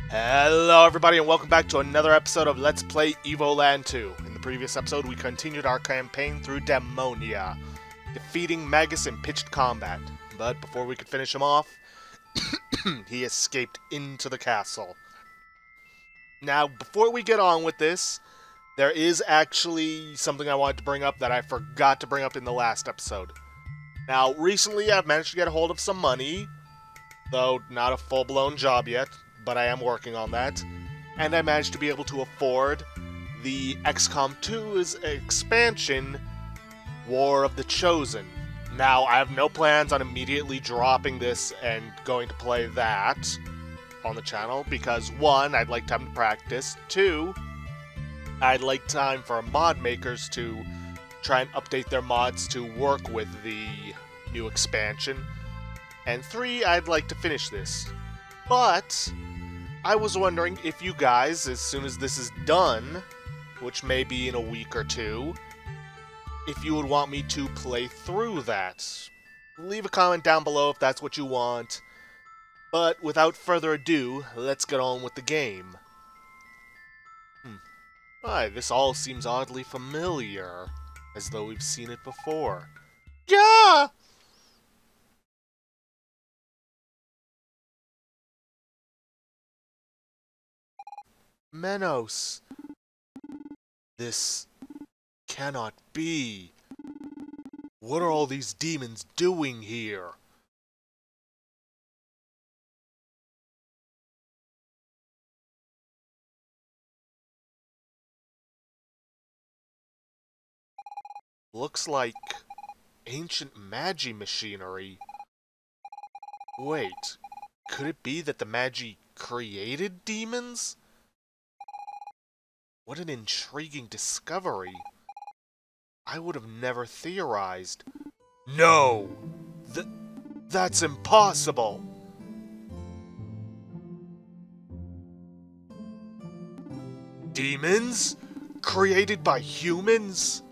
Hello everybody and welcome back to another episode of Let's Play Evoland 2. In the previous episode we continued our campaign through Demonia, defeating Magus in pitched combat. But before we could finish him off, he escaped into the castle. Now, before we get on with this, there is actually something I wanted to bring up that I forgot to bring up in the last episode. Now, recently I've managed to get a hold of some money, though not a full-blown job yet, but I am working on that. And I managed to be able to afford the XCOM 2's expansion, War of the Chosen. Now, I have no plans on immediately dropping this and going to play that on the channel, because 1, I'd like time to practice, 2, I'd like time for mod makers to try and update their mods to work with the new expansion, and 3, I'd like to finish this. But I was wondering if you guys, as soon as this is done, which may be in a week or two, if you would want me to play through that. Leave a comment down below if that's what you want. But without further ado, let's get on with the game. This all seems oddly familiar, as though we've seen it before. Yeah! Menos. This cannot be. What are all these demons doing here? Looks like ancient magi machinery. Wait, could it be that the magi created demons? What an intriguing discovery. I would have never theorized. No! That's impossible! Demons? Created by humans?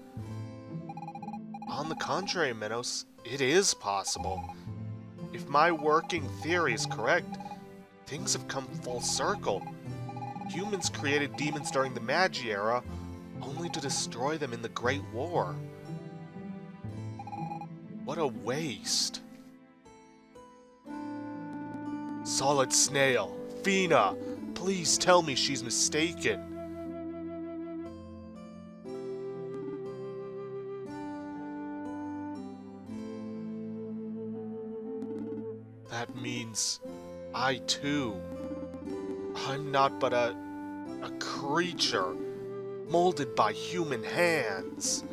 On the contrary, Minos, it is possible. If my working theory is correct, things have come full circle. Humans created demons during the Magi era, only to destroy them in the Great War. What a waste. Solid Snail, Fina, please tell me she's mistaken. That means I too. I'm not but a creature, molded by human hands.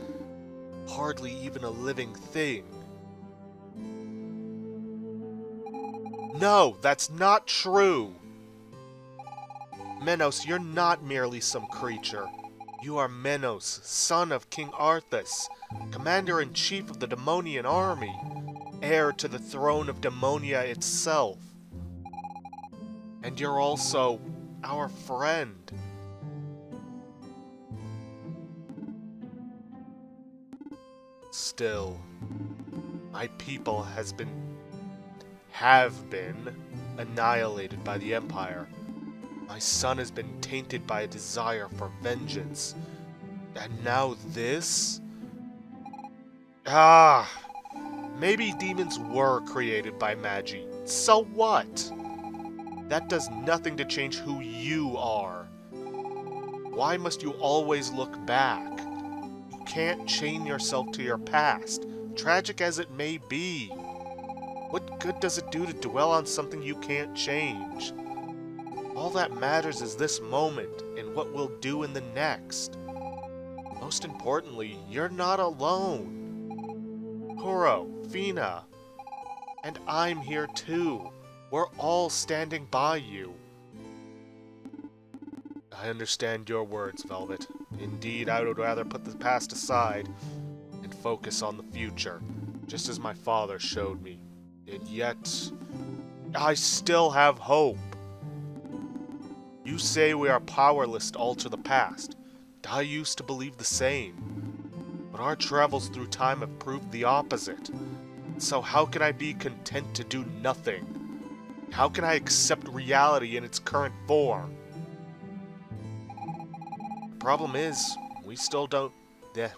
Hardly even a living thing. No, that's not true! Menos, you're not merely some creature. You are Menos, son of King Arthas, commander-in-chief of the Demonian army, heir to the throne of Demonia itself. And you're also our friend. Still, my people have been annihilated by the Empire. My son has been tainted by a desire for vengeance. And now this? Maybe demons were created by Magi. So what? That does nothing to change who you are. Why must you always look back? You can't chain yourself to your past, tragic as it may be. What good does it do to dwell on something you can't change? All that matters is this moment and what we'll do in the next. Most importantly, you're not alone. Kuro, Fina, and I'm here too. We're all standing by you. I understand your words, Velvet. Indeed, I would rather put the past aside and focus on the future, just as my father showed me. And yet, I still have hope. You say we are powerless to alter the past. I used to believe the same. But our travels through time have proved the opposite. So how can I be content to do nothing? How can I accept reality in its current form? The problem is, we still do... Damn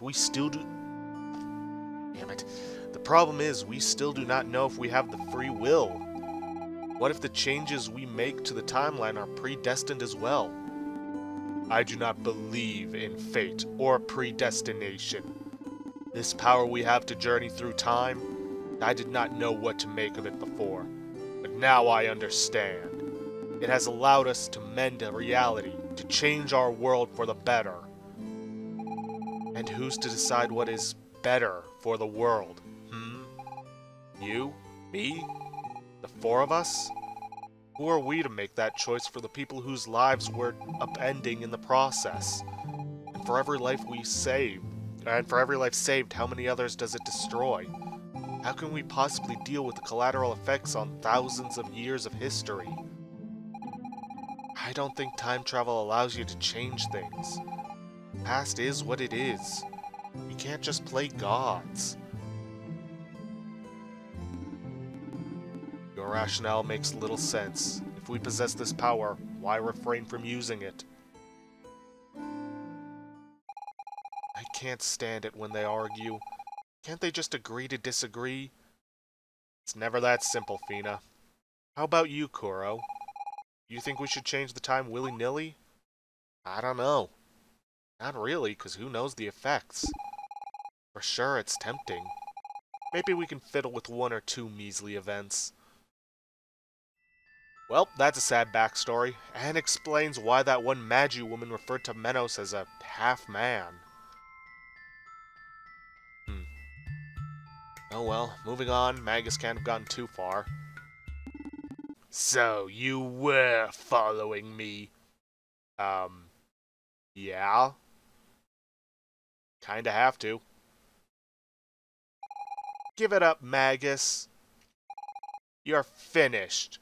it. The problem is, we still do not know if we have the free will. What if the changes we make to the timeline are predestined as well? I do not believe in fate or predestination. This power we have to journey through time, I did not know what to make of it before, but now I understand. It has allowed us to mend a reality, to change our world for the better. And who's to decide what is better for the world? You? Me? The four of us? Who are we to make that choice for the people whose lives we're upending in the process? And for every life saved, how many others does it destroy? How can we possibly deal with the collateral effects on thousands of years of history? I don't think time travel allows you to change things. The past is what it is. You can't just play gods. Your rationale makes little sense. If we possess this power, why refrain from using it? I can't stand it when they argue. Can't they just agree to disagree? It's never that simple, Fina. How about you, Kuro? You think we should change the time willy-nilly? I don't know. Not really, because who knows the effects? For sure, it's tempting. Maybe we can fiddle with one or two measly events. Well, that's a sad backstory, and explains why that one Magi woman referred to Menos as a half-man. Oh well, moving on, Magus can't have gotten too far. So, you were following me? Yeah? Kinda have to. Give it up, Magus. You're finished.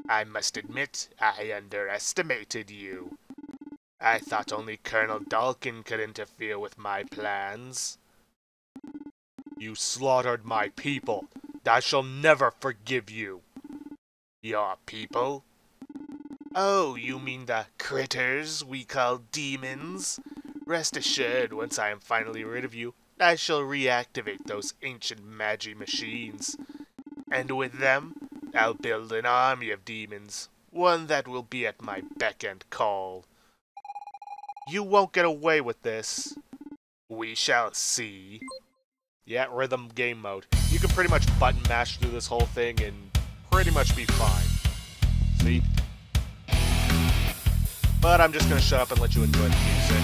I must admit, I underestimated you. I thought only Colonel Dalkin could interfere with my plans. You slaughtered my people. I shall never forgive you. Your people? Oh, you mean the critters we call demons? Rest assured, once I am finally rid of you, I shall reactivate those ancient Magi machines. And with them, I'll build an army of demons, one that will be at my beck and call. You won't get away with this. We shall see. Yeah, rhythm game mode. You can pretty much button mash through this whole thing and pretty much be fine. See? But I'm just gonna shut up and let you enjoy the music.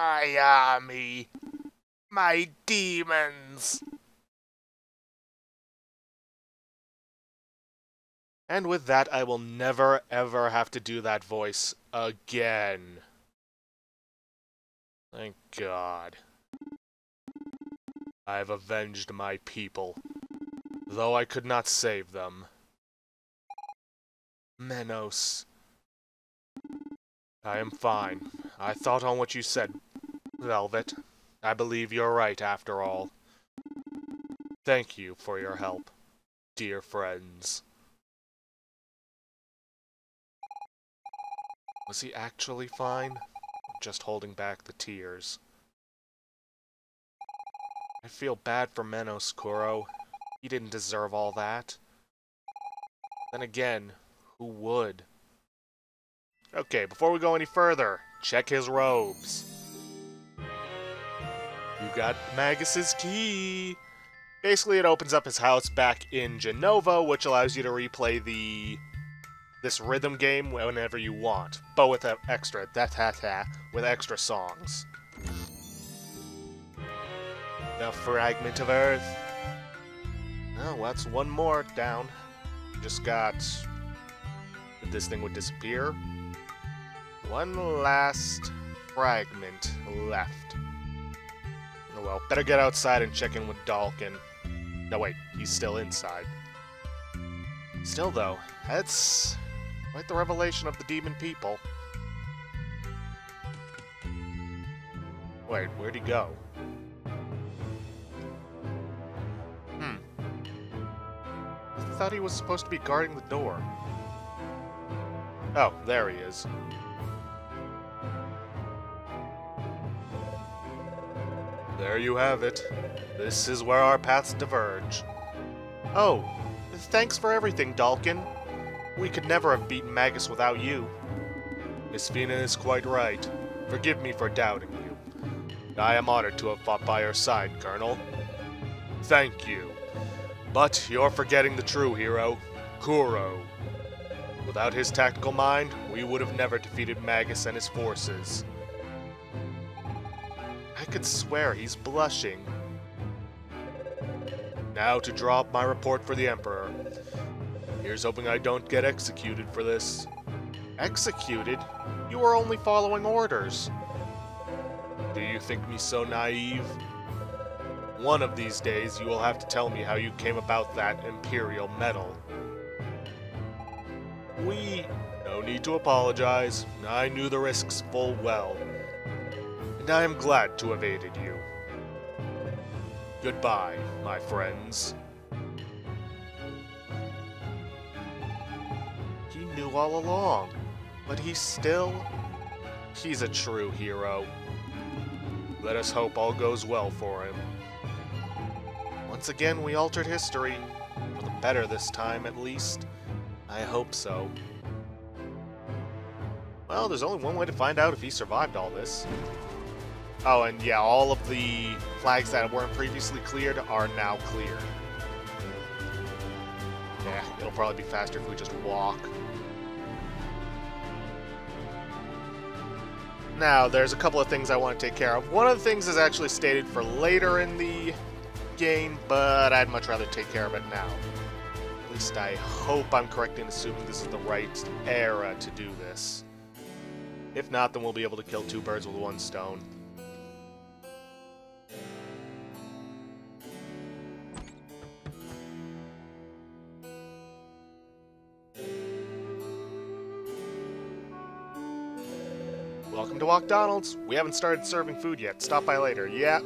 My army. My demons. And with that, I will never ever have to do that voice again. Thank God. I have avenged my people, though I could not save them. Menos. I am fine. I thought on what you said, Velvet. I believe you're right after all. Thank you for your help, dear friends. Was he actually fine? Just holding back the tears. I feel bad for Menos, Kuro. He didn't deserve all that. Then again, who would? Okay, before we go any further, check his robes. You got Magus's key! Basically, it opens up his house back in Genova, which allows you to replay this rhythm game whenever you want, but with extra songs. The fragment of Earth. Oh, well, that's one more down. Just got... if this thing would disappear. One last fragment left. Oh well, better get outside and check in with Dalkin. No, wait, he's still inside. Still, though, that's quite the revelation of the demon people. Wait, where'd he go? I thought he was supposed to be guarding the door. Oh, there he is. There you have it. This is where our paths diverge. Oh, thanks for everything, Dalkin. We could never have beaten Magus without you. Miss Fina is quite right. Forgive me for doubting you. I am honored to have fought by your side, Colonel. Thank you. But you're forgetting the true hero, Kuro. Without his tactical mind, we would have never defeated Magus and his forces. I could swear he's blushing. Now to draw up my report for the Emperor. Here's hoping I don't get executed for this. Executed? You were only following orders. Do you think me so naive? One of these days, you will have to tell me how you came about that Imperial medal. No need to apologize. I knew the risks full well. And I am glad to have aided you. Goodbye, my friends. He knew all along, but he's a true hero. Let us hope all goes well for him. Once again, we altered history. For the better this time, at least. I hope so. Well, there's only one way to find out if he survived all this. Oh, and yeah, all of the flags that weren't previously cleared are now cleared. Yeah, it'll probably be faster if we just walk. Now, there's a couple of things I want to take care of. One of the things is actually stated for later in the game, but I'd much rather take care of it now. At least I hope I'm correct in assuming this is the right era to do this. If not, then we'll be able to kill two birds with one stone. Welcome to McDonald's. We haven't started serving food yet. Stop by later. Yeah.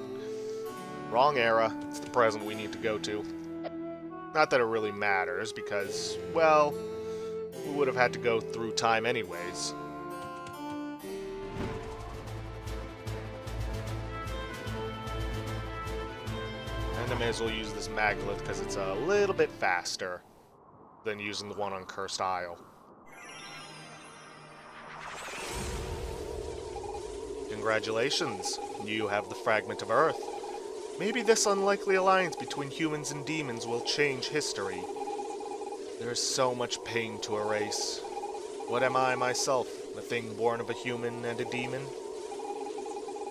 Wrong era. It's the present we need to go to. Not that it really matters, because, well, we would have had to go through time anyways. And I may as well use this Maglith, because it's a little bit faster than using the one on Cursed Isle. Congratulations, you have the Fragment of Earth. Maybe this unlikely alliance between humans and demons will change history. There is so much pain to erase. What am I myself, a thing born of a human and a demon?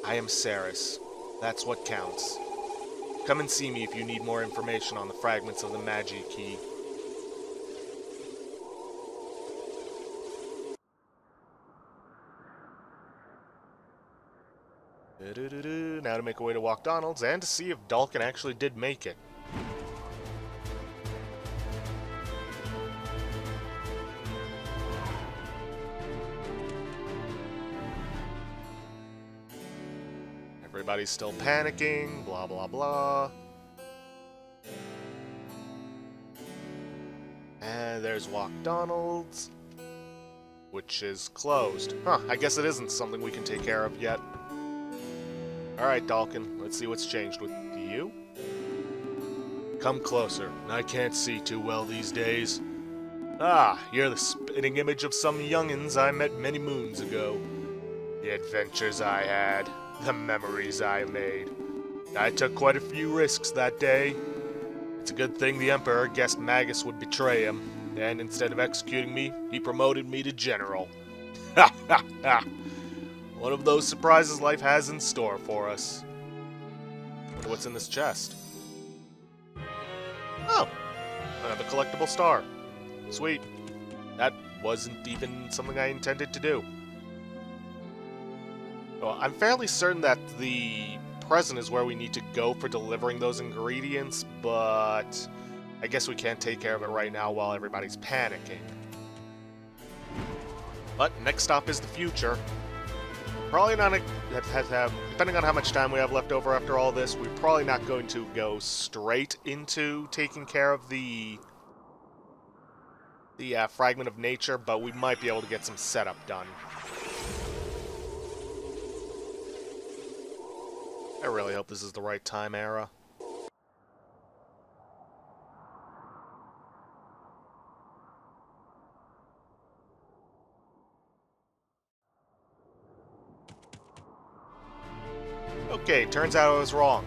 I am Saris. That's what counts. Come and see me if you need more information on the fragments of the Magi Key. Now to make our way to Walkdonald's and to see if Dalkin actually did make it. Everybody's still panicking, blah blah blah. And there's Walkdonald's, which is closed. Huh, I guess it isn't something we can take care of yet. Alright, Dalkin, let's see what's changed with you. Come closer. I can't see too well these days. Ah, you're the spitting image of some young'uns I met many moons ago. The adventures I had, the memories I made. I took quite a few risks that day. It's a good thing the Emperor guessed Magus would betray him, and instead of executing me, he promoted me to General. Ha ha ha! One of those surprises life has in store for us. Wonder what's in this chest. Oh! Another collectible star. Sweet. That wasn't even something I intended to do. Well, I'm fairly certain that the present is where we need to go for delivering those ingredients, but I guess we can't take care of it right now while everybody's panicking. But next stop is the future. Probably not, depending on how much time we have left over after all this, we're probably not going to go straight into taking care of the fragment of nature, but we might be able to get some setup done. I really hope this is the right time era. Okay, turns out I was wrong.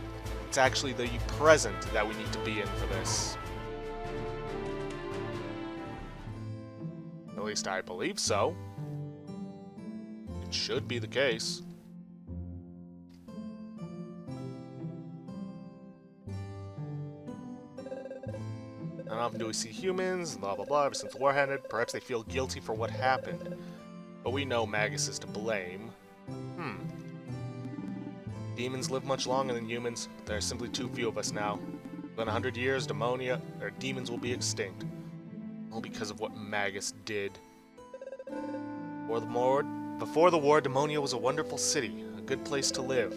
It's actually the present that we need to be in for this. At least I believe so. It should be the case. Not often do we see humans, blah blah blah, ever since the war ended. Perhaps they feel guilty for what happened. But we know Magus is to blame. Demons live much longer than humans. There are simply too few of us now. Within 100 years, demons will be extinct. All because of what Magus did. Before the war, Demonia was a wonderful city, a good place to live.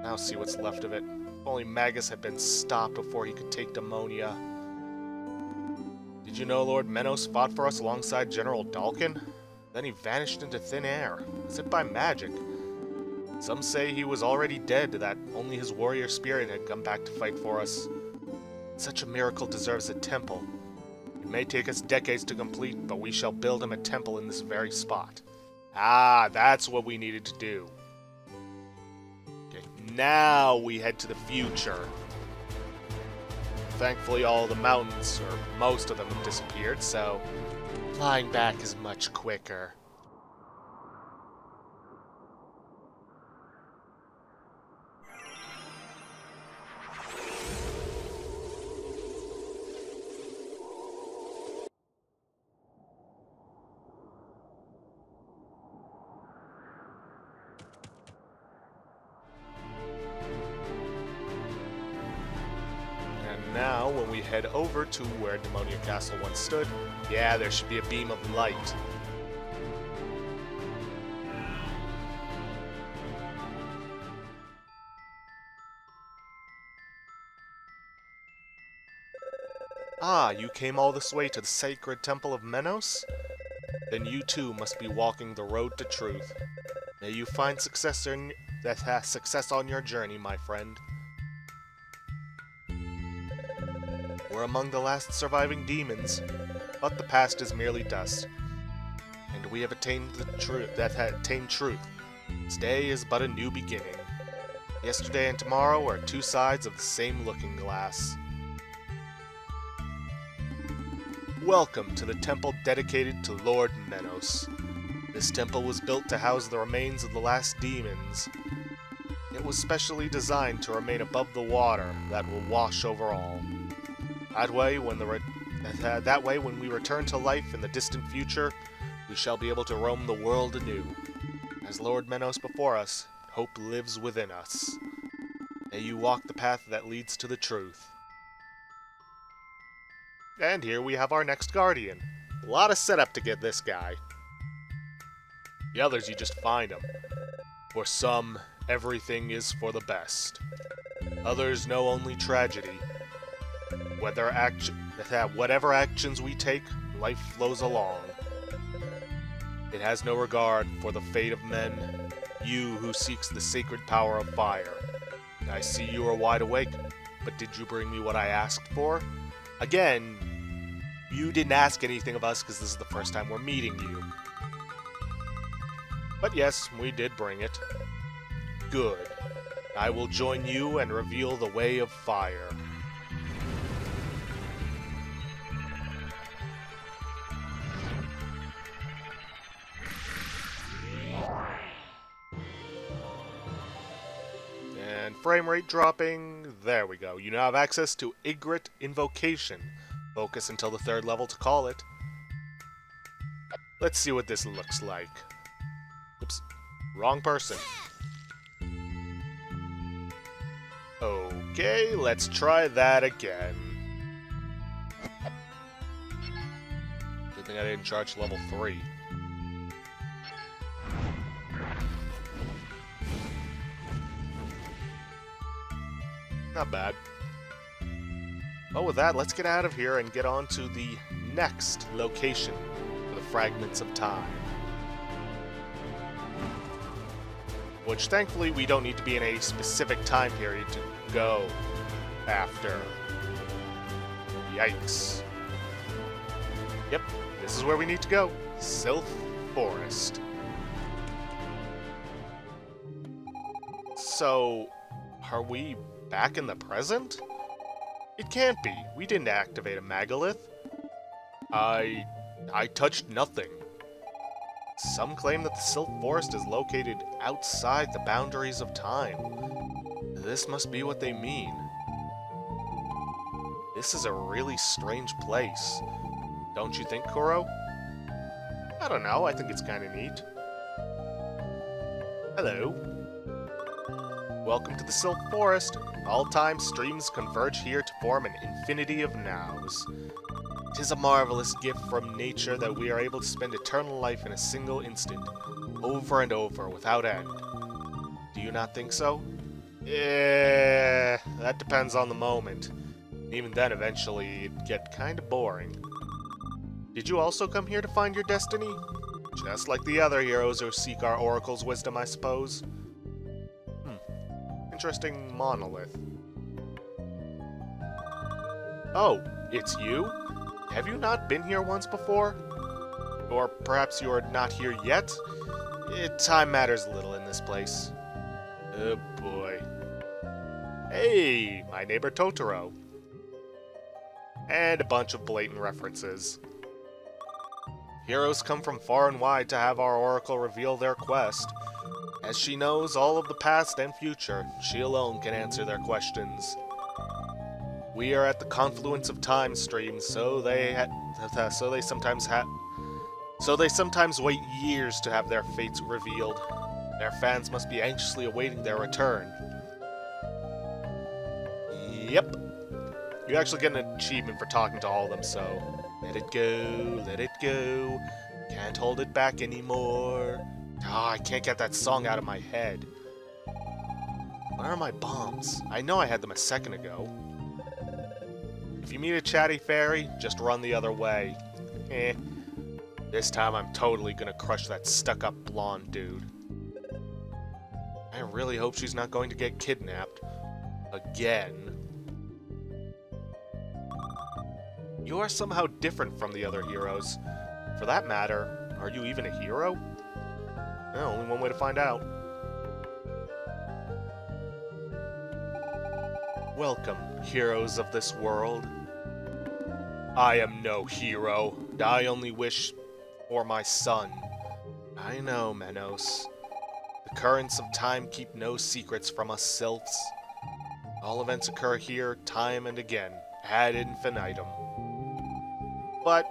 Now see what's left of it. If only Magus had been stopped before he could take Demonia. Did you know Lord Menos fought for us alongside General Dalkin? Then he vanished into thin air, as if by magic. Some say he was already dead, that only his warrior spirit had come back to fight for us. Such a miracle deserves a temple. It may take us decades to complete, but we shall build him a temple in this very spot. Ah, that's what we needed to do. Okay, now we head to the future. Thankfully all the mountains, or most of them, have disappeared, so flying back is much quicker. Now, when we head over to where Demonia Castle once stood, yeah, there should be a beam of light. Ah, you came all this way to the sacred temple of Menos? Then you too must be walking the road to truth. May you find success on your journey, my friend. We're among the last surviving demons, but the past is merely dust, and we have attained truth. Today is but a new beginning. Yesterday and tomorrow are two sides of the same looking glass. Welcome to the temple dedicated to Lord Menos. This temple was built to house the remains of the last demons. It was specially designed to remain above the water that will wash over all. That way, when we return to life in the distant future, we shall be able to roam the world anew. As Lord Menos before us, hope lives within us. May you walk the path that leads to the truth. And here we have our next Guardian. A lot of setup to get this guy. The others, you just find them. For some, everything is for the best. Others know only tragedy. Whatever actions we take, life flows along. It has no regard for the fate of men, you who seeks the sacred power of fire. I see you are wide awake, but did you bring me what I asked for? Again, you didn't ask anything of us because this is the first time we're meeting you. But yes, we did bring it. Good. I will join you and reveal the way of fire. And frame rate dropping. There we go. You now have access to Igrit Invocation. Focus until the 3rd level to call it. Let's see what this looks like. Oops. Wrong person. Okay, let's try that again. Good thing I didn't charge level 3. Not bad. Well, with that, let's get out of here and get on to the next location for the Fragments of Time. Which, thankfully, we don't need to be in a specific time period to go after. Yikes. Yep, this is where we need to go. Sylph Forest. So, are we back in the present? It can't be. We didn't activate a Megalith. I touched nothing. Some claim that the Sylph Forest is located outside the boundaries of time. This must be what they mean. This is a really strange place. Don't you think, Kuro? I don't know, I think it's kinda neat. Hello. Welcome to the Sylph Forest. All time streams converge here to form an infinity of nows. It is a marvelous gift from nature that we are able to spend eternal life in a single instant, over and over, without end. Do you not think so? That depends on the moment. Even then, eventually, it'd get kinda boring. Did you also come here to find your destiny? Just like the other heroes who seek our Oracle's wisdom, I suppose. Interesting monolith. Oh, it's you? Have you not been here once before? Or perhaps you are not here yet? Time matters little in this place. Oh boy. Hey, my neighbor Totoro. And a bunch of blatant references. Heroes come from far and wide to have our Oracle reveal their quest. As she knows all of the past and future, she alone can answer their questions. We are at the confluence of time streams, so they sometimes wait years to have their fates revealed. Their fans must be anxiously awaiting their return. Yep. You actually get an achievement for talking to all of them, so let it go, let it go. Can't hold it back anymore. Ah, I can't get that song out of my head. Where are my bombs? I know I had them a second ago. If you meet a chatty fairy, just run the other way. This time I'm totally gonna crush that stuck-up blonde dude. I really hope she's not going to get kidnapped. Again. You are somehow different from the other heroes. For that matter, are you even a hero? Only one way to find out. Welcome, heroes of this world. I am no hero. I only wish for my son. I know, Menos. The currents of time keep no secrets from us sylphs. All events occur here time and again, ad infinitum. But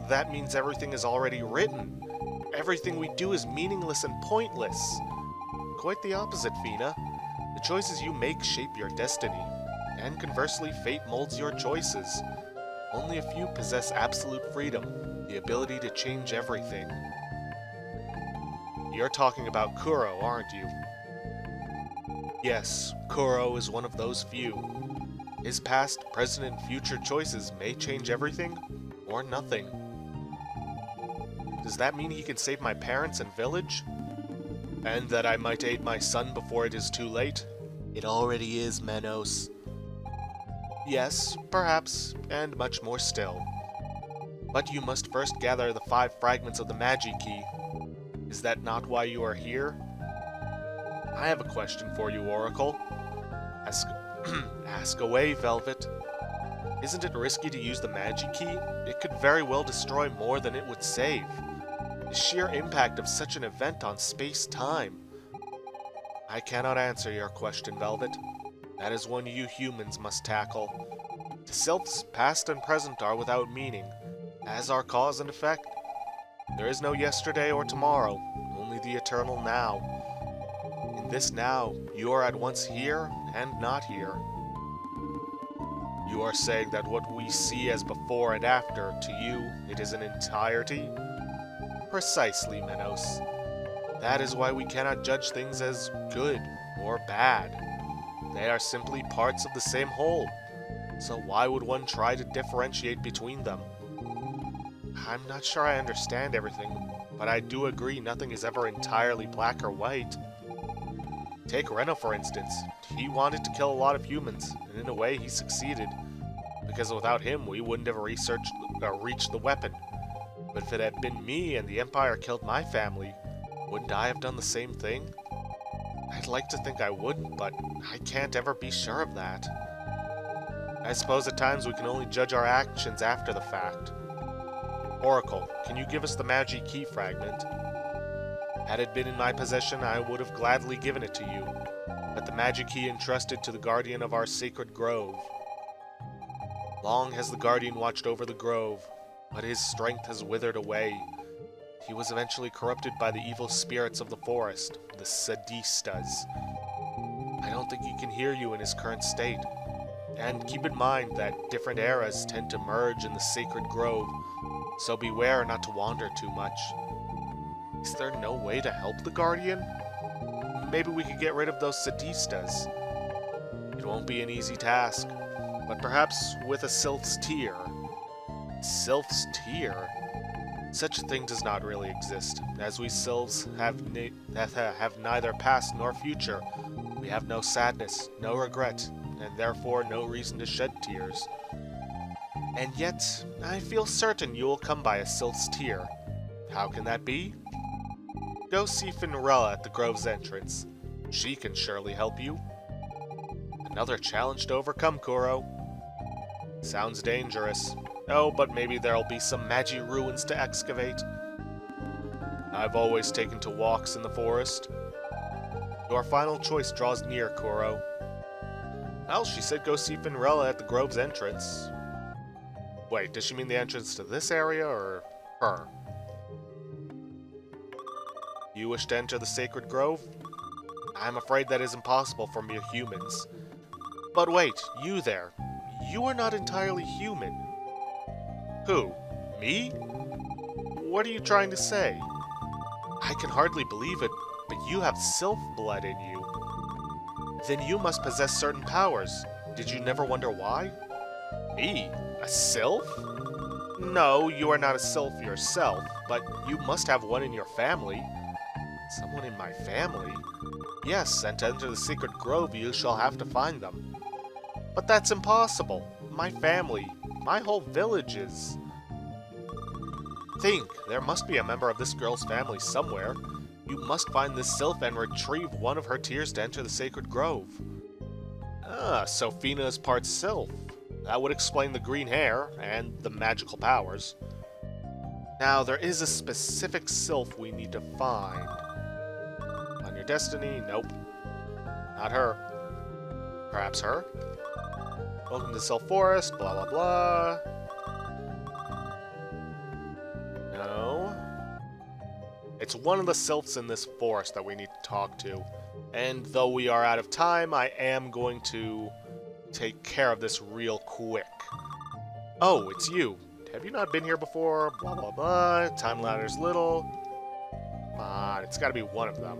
that means everything is already written. Everything we do is meaningless and pointless. Quite the opposite, Fina. The choices you make shape your destiny, and conversely, fate molds your choices. Only a few possess absolute freedom, the ability to change everything. You're talking about Kuro, aren't you? Yes, Kuro is one of those few. His past, present, and future choices may change everything, or nothing. Does that mean he can save my parents and village? And that I might aid my son before it is too late? It already is, Manos. Yes, perhaps, and much more still. But you must first gather the 5 fragments of the Magi Key. Is that not why you are here? I have a question for you, Oracle. Ask away, Velvet. Isn't it risky to use the Magi Key? It could very well destroy more than it would save. The sheer impact of such an event on space-time. I cannot answer your question, Velvet. That is one you humans must tackle. To sylphs, past and present are without meaning, as are cause and effect. There is no yesterday or tomorrow, only the eternal now. In this now, you are at once here and not here. You are saying that what we see as before and after, to you, it is an entirety? Precisely, Manos. That is why we cannot judge things as good or bad. They are simply parts of the same whole, so why would one try to differentiate between them? I'm not sure I understand everything, but I do agree nothing is ever entirely black or white. Take Reno, for instance. He wanted to kill a lot of humans, and in a way he succeeded, because without him we wouldn't have reached the weapon. But if it had been me and the Empire killed my family, wouldn't I have done the same thing? I'd like to think I would, but I can't ever be sure of that. I suppose at times we can only judge our actions after the fact. Oracle, can you give us the Magi Key fragment? Had it been in my possession, I would have gladly given it to you, but the Magi Key entrusted to the guardian of our sacred grove. Long has the guardian watched over the grove, but his strength has withered away. He was eventually corrupted by the evil spirits of the forest, the Sadistas. I don't think he can hear you in his current state. And keep in mind that different eras tend to merge in the sacred grove, so beware not to wander too much. Is there no way to help the Guardian? Maybe we could get rid of those Sadistas. It won't be an easy task, but perhaps with a Sylph's Tear. Sylph's Tear? Such a thing does not really exist, as we Sylphs have neither past nor future. We have no sadness, no regret, and therefore no reason to shed tears. And yet, I feel certain you will come by a Sylph's Tear. How can that be? Go see Finrella at the grove's entrance. She can surely help you. Another challenge to overcome, Kuro. Sounds dangerous. Oh, but maybe there'll be some Magi ruins to excavate. I've always taken to walks in the forest. Your final choice draws near, Kuro. Well, she said go see Finrella at the grove's entrance. Wait, does she mean the entrance to this area, or her? You wish to enter the sacred grove? I'm afraid that is impossible for mere humans. But wait, you there. You are not entirely human. Who? Me? What are you trying to say? I can hardly believe it, but you have sylph blood in you. Then you must possess certain powers. Did you never wonder why? Me? A sylph? No, you are not a sylph yourself, but you must have one in your family. Someone in my family? Yes, and to enter the secret grove you shall have to find them. But that's impossible. My family, my whole village is... Think, there must be a member of this girl's family somewhere. You must find this sylph and retrieve one of her tears to enter the sacred grove. Ah, so Fina is part sylph. That would explain the green hair and the magical powers. Now, there is a specific sylph we need to find. On your destiny? Nope. Not her. Perhaps her? Welcome to Sylph Forest, blah blah blah. No. It's one of the Sylphs in this forest that we need to talk to. And though we are out of time, I am going to take care of this real quick. Oh, it's you. Have you not been here before? Blah blah blah. Time ladder's little. Come on, it's gotta be one of them.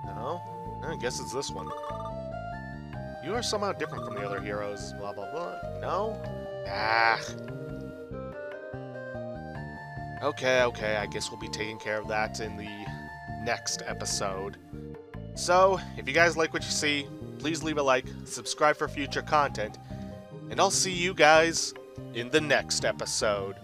No? I guess it's this one. You are somehow different from the other heroes. Blah blah blah. No? Ah. Okay, I guess we'll be taking care of that in the next episode. So, if you guys like what you see, please leave a like, subscribe for future content, and I'll see you guys in the next episode.